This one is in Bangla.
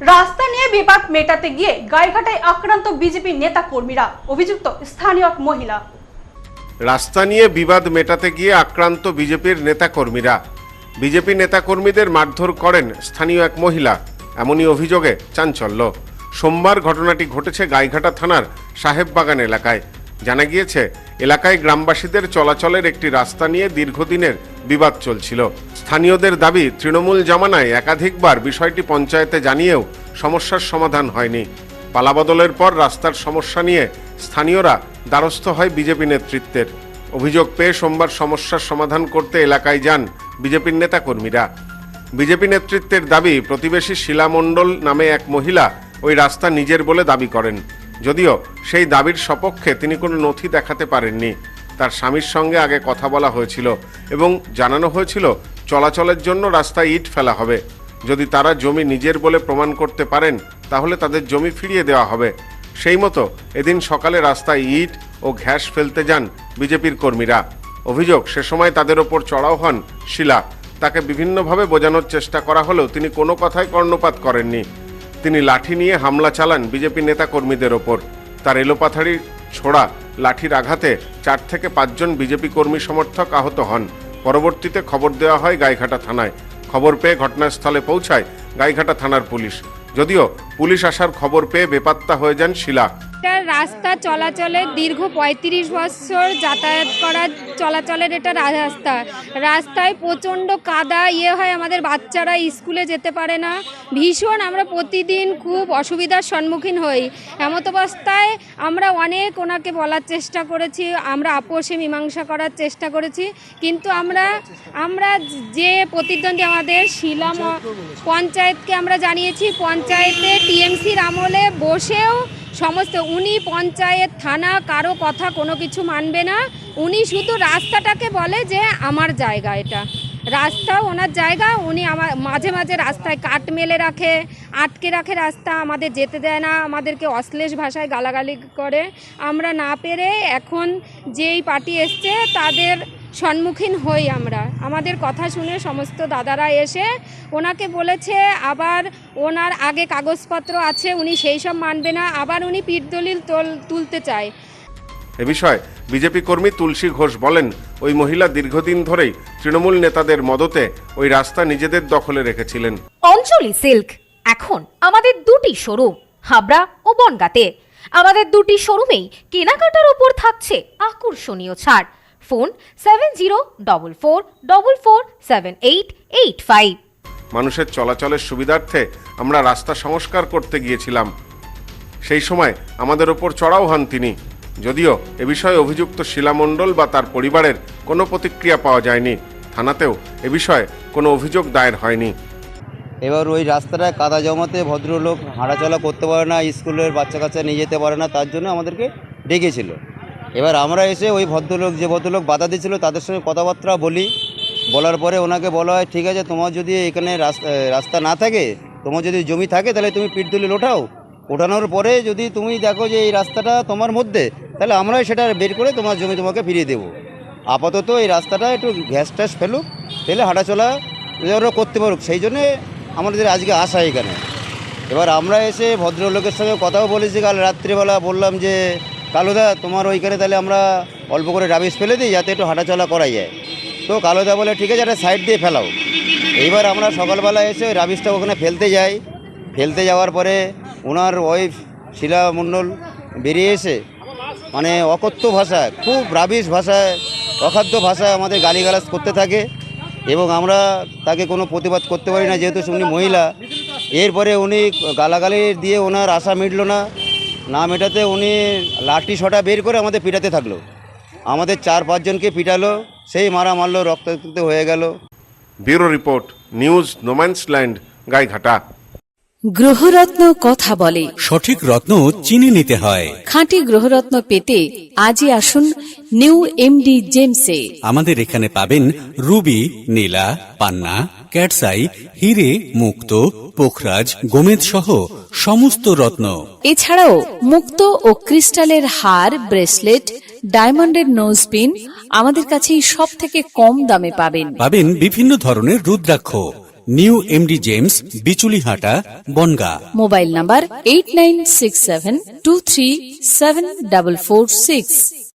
রাস্তা নিয়ে বিবাদ মেটাতে গিয়ে গাইঘাটায় আক্রান্ত বিজেপি নেতা কর্মীরা, অভিযুক্ত স্থানীয় এক মহিলা। রাস্তা নিয়ে বিবাদ মেটাতে গিয়ে আক্রান্ত বিজেপির নেতাকর্মীরা, বিজেপি নেতাকর্মীদের মারধর করেন স্থানীয় এক মহিলা, এমনই অভিযোগে চাঞ্চল্য। সোমবার ঘটনাটি ঘটেছে গাইঘাটা থানার সাহেববাগান এলাকায়। জানা গিয়েছে, এলাকায় গ্রামবাসীদের চলাচলের একটি রাস্তা নিয়ে দীর্ঘদিনের বিবাদ চলছিল। স্থানীয়দের দাবি, তৃণমূল জামানায় একাধিকবার বিষয়টি পঞ্চায়েতে জানিয়েও সমস্যার সমাধান হয়নি। পালাবদলের পর রাস্তার সমস্যা নিয়ে স্থানীয়রা দ্বারস্থ হয় বিজেপি নেতৃত্বের। অভিযোগ পেয়ে সোমবার সমস্যার সমাধান করতে এলাকায় যান বিজেপির নেতাকর্মীরা। বিজেপি নেতৃত্বের দাবি, প্রতিবেশী শিলা মণ্ডল নামে এক মহিলা ওই রাস্তা নিজের বলে দাবি করেন, যদিও সেই দাবির সপক্ষে তিনি কোনো নথি দেখাতে পারেননি। তার স্বামীর সঙ্গে আগে কথা বলা হয়েছিল এবং জানানো হয়েছিল চলাচলের জন্য রাস্তায় ইট ফেলা হবে। যদি তারা জমি নিজের বলে প্রমাণ করতে পারেন তাহলে তাদের জমি ফিরিয়ে দেওয়া হবে। সেই মতো এদিন সকালে রাস্তায় ইট ও ঘ্যাস ফেলতে যান বিজেপির কর্মীরা। অভিযোগ, সে সময় তাদের ওপর চড়াও হন শিলা। তাকে বিভিন্নভাবে বোঝানোর চেষ্টা করা হলেও তিনি কোনো কথায় কর্ণপাত করেননি। তিনি লাঠি নিয়ে হামলা চালান বিজেপি নেতা কর্মীদের ওপর। তার এলোপাথারি ছোড়া লাঠির আঘাতে 4 থেকে 5 জন বিজেপি কর্মী সমর্থক আহত হন। পরবর্তীতে খবর দেওয়া হয় গাইঘাটা থানায়। খবর পেয়ে ঘটনাস্থলে পৌঁছায় গাইঘাটা থানার পুলিশ। যদিও পুলিশ আসার খবর পেয়ে বেপাত্তা হয়ে যান শিলা। রাস্তা চলাচলের দীর্ঘ 35 বছর যাতায়াত করার চলাচলের এটা রাস্তায় প্রচণ্ড কাদা হয়, আমাদের বাচ্চারা স্কুলে যেতে পারে না। ভীষণ আমরা প্রতিদিন খুব অসুবিধার সম্মুখীন হই। এমত অবস্থায় আমরা অনেক ওনাকে বলার চেষ্টা করেছি, আমরা আপোষে মীমাংসা করার চেষ্টা করেছি, কিন্তু আমরা যে প্রতিদ্বন্দ্বী আমাদের শিলা পঞ্চায়েতকে আমরা জানিয়েছি। পঞ্চায়েতে টিএমসির আমলে বসেও সমস্ত উনি পঞ্চায়েত থানা কারো কথা কোনো কিছু মানবে না। উনি শুধু রাস্তাটাকে বলে যে আমার জায়গা, এটা রাস্তা ওনার জায়গা। উনি মাঝে মাঝে রাস্তায় কাট মেলে রাখে, আটকে রাখে, রাস্তা আমাদের যেতে দেয় না, আমাদেরকে অশ্লীল ভাষায় গালাগালি করে। আমরা না পেরে এখন যেই পার্টি এসছে তাদের সম্মুখীন হই। আমাদের কথা শুনে সমস্ত দাদারা এসে ওনাকে বলেছে, আবার ওনার আগে কাগজপত্র আছে, উনি সেই সব মানবে না, আবার উনি পিঠ দলিল তুলতে চায়। এ বিষয়ে বিজেপি কর্মী তুলসী ঘোষ বলেন, ওই মহিলা দীর্ঘদিন ধরেই তৃণমূল নেতাদের মদতে ওই রাস্তা নিজেদের দখলে রেখেছিলেন। অঞ্জলি সিল্ক এখন আমাদের 2টি শোরুম, হাবড়া ও বনগাঁতে। আমাদের 2টি শোরুমেই কেনাকাটার উপর থাকছে আকর্ষণীয় ছাড়। ফোন 7044447885। মানুষের চলাচলের সুবিধার্থে আমরা রাস্তা সংস্কার করতে গিয়েছিলাম। সেই সময় আমাদের ওপর চড়াও হন তিনি। যদিও এ বিষয়ে অভিযুক্ত শিলা মণ্ডল বা তার পরিবারের কোনো প্রতিক্রিয়া পাওয়া যায়নি। থানাতেও এ বিষয়ে কোনো অভিযোগ দায়ের হয়নি। এবার ওই রাস্তাটায় কাদা জমাতে ভদ্রলোক হাঁটাচলা করতে পারে না, স্কুলের বাচ্চা কাচ্চা নিয়ে যেতে পারে না, তার জন্য আমাদেরকে ডেকেছিল। এবার আমরা এসে ওই যে ভদ্রলোক বাধা দিয়েছিল তাদের সঙ্গে কথাবার্তা বলার পরে ওনাকে বলা হয়, ঠিক আছে, তোমার যদি এখানে রাস্তা না থাকে, তোমার যদি জমি থাকে তাহলে তুমি পিঠ দলিল ওঠানোর পরে যদি তুমি দেখো যে এই রাস্তাটা তোমার মধ্যে, তাহলে আমরাই সেটা বের করে তোমার জমি তোমাকে ফিরিয়ে দেবো। আপাতত এই রাস্তাটা একটু গ্যাস ট্যাস ফেলে হাঁটাচলা করতে পারুক, সেই জন্যে আমাদের আজকে আসা এখানে। এবার আমরা এসে ভদ্রলোকের সঙ্গে কথাও বলেছি। কাল রাত্রিবেলা বললাম যে, কালোদা তোমার ওইখানে তাহলে আমরা অল্প করে রাবিশ ফেলে দিই যাতে একটু হাঁটাচলা করা যায়। তো কালোদা বলে, ঠিক আছে, একটা সাইড দিয়ে ফেলাও। এইবার আমরা সকালবেলা এসে ওই রাবিশটা ওখানে ফেলতে যাওয়ার পরে ওনার ওয়াইফ শিলা মণ্ডল বেরিয়ে এসে মানে অকথ্য ভাষায়, খুব রাবিশ ভাষায়, অখাদ্য ভাষায় আমাদের গালিগালাজ করতে থাকে এবং আমরা তাকে কোনো প্রতিবাদ করতে পারি না, যেহেতু উনি মহিলা। এরপরে উনি গালাগালি দিয়ে ওনার আশা মিটল না মেটাতে উনি লাঠি ছটা বের করে আমাদের পিটাতে থাকলো। আমাদের 4-5 জনকে পিটালো, সেই মারলো, রক্তাক্ত হয়ে গেল। Bureau report, news no man's land, Gaighata. গ্রহরত্ন কথা বলে, সঠিক রত্ন চিনে নিতে হয়। খাঁটি গ্রহরত্ন পেতে আজই আসুন নিউ এমডি জেমসে। আমাদের এখানে পাবেন রুবি, নীলা, পান্না, ক্যাটসাই, হিরে, মুক্ত, পোখরাজ, গোমেদ সহ সমস্ত রত্ন। এছাড়াও মুক্ত ও ক্রিস্টালের হার, ব্রেসলেট, ডায়মন্ডের নোজপিন আমাদের কাছেই সব থেকে কম দামে পাবেন। বিভিন্ন ধরনের রুদ্রাক্ষ, new MD gems, Bichulihata, Bangaon. Mobile number 8967237446।